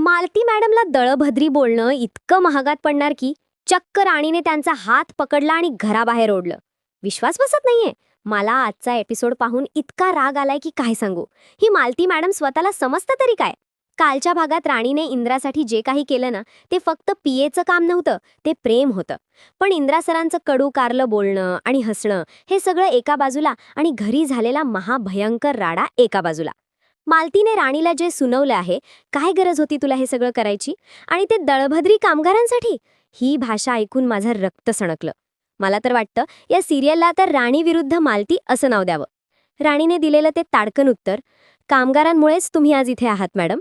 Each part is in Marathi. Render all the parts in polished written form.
मालती मॅडमला दळभद्री बोलणं इतकं महागात पडणार की चक्क राणीने त्यांचा हात पकडला आणि घराबाहेर ओढलं. विश्वास बसत नाहीये. मला आजचा एपिसोड पाहून इतका राग आलाय की काय सांगू. ही मालती मॅडम स्वतःला समजतं तरी काय. कालच्या भागात राणीने इंद्रासाठी जे काही केलं ना, ते फक्त पियेचं काम नव्हतं, ते प्रेम होतं. पण इंद्रा सरांचं कडू कारलं बोलणं आणि हसणं हे सगळं एका बाजूला आणि घरी झालेला महाभयंकर राडा एका बाजूला. मालतीने राणीला जे सुनवलं आहे, काय गरज होती तुला हे सगळं करायची, आणि ते दळभद्री कामगारांसाठी. ही भाषा ऐकून माझं रक्त सणकलं. मला तर वाटतं या सिरियलला तर राणी विरुद्ध मालती असं नाव द्यावं. राणीने दिलेलं ते ताडकन उत्तर, कामगारांमुळेच तुम्ही आज इथे आहात मॅडम,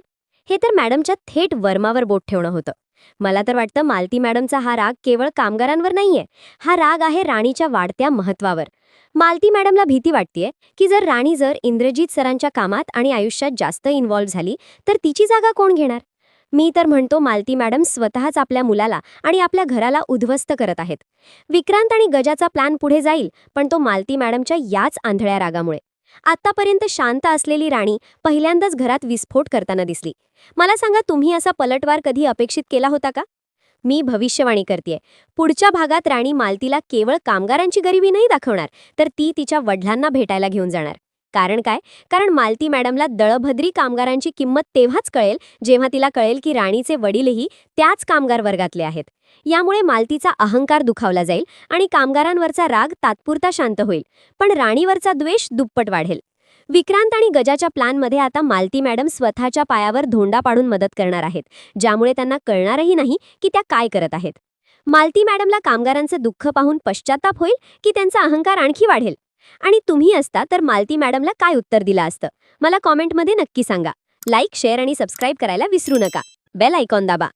हे तर मॅडमच्या थेट वर्मावर बोट ठेवणं होतं. मला तर वाटतं मालती मॅडमचा हा राग केवळ कामगारांवर नाहीये, हा राग आहे राणीच्या वाढत्या महत्वावर. मालती मॅडमला भीती वाटतेय की जर इंद्रजीत सरांच्या कामात आणि आयुष्यात जास्त इन्व्हॉल्व्ह झाली तर तिची जागा कोण घेणार. मी तर म्हणतो मालती मॅडम स्वतःच आपल्या मुलाला आणि आपल्या घराला उद्ध्वस्त करत आहेत. विक्रांत आणि गजाचा प्लॅन पुढे जाईल, पण तो मालती मॅडमच्या याच आंधळ्या रागामुळे. आतापर्यंत शांत असलेली राणी पहिल्यांदाच घरात विस्फोट करताना दिसली. मला सांगा, तुम्ही असा पलटवार कधी अपेक्षित केला होता का? मी भविष्यवाणी करतेय, पुढच्या भागात राणी मालतीला केवळ कामगारांची गरिबी नाही दाखवणार, तर ती तिच्या वडिलांना भेटायला घेऊन जाणार. कारण काय? कारण मालती मॅडमला दळभद्री कामगारांची किंमत तेव्हाच कळेल जेव्हा तिला कळेल की राणीचे वडीलही त्याच कामगार वर्गातले आहेत. यामुळे मालतीचा अहंकार दुखावला जाईल आणि कामगारांवरचा राग तात्पुरता शांत होईल, पण राणीवरचा द्वेष दुप्पट वाढेल. विक्रांत आणि गजाच्या प्लॅनमध्ये आता मालती मॅडम स्वतःच्या पायावर धोंडा पाडून मदत करणार आहेत, ज्यामुळे त्यांना कळणारही नाही की त्या काय करत आहेत. मालती मॅडमला कामगारांचं दुःख पाहून पश्चाताप होईल की त्यांचा अहंकार आणखी वाढेल. आणि तुम्ही असता तर मालती मॅडमला काय उत्तर दिलं असतं? मला कॉमेंटमध्ये नक्की सांगा. लाईक, शेअर आणि सबस्क्राईब करायला विसरू नका. बेल आयकॉन दाबा.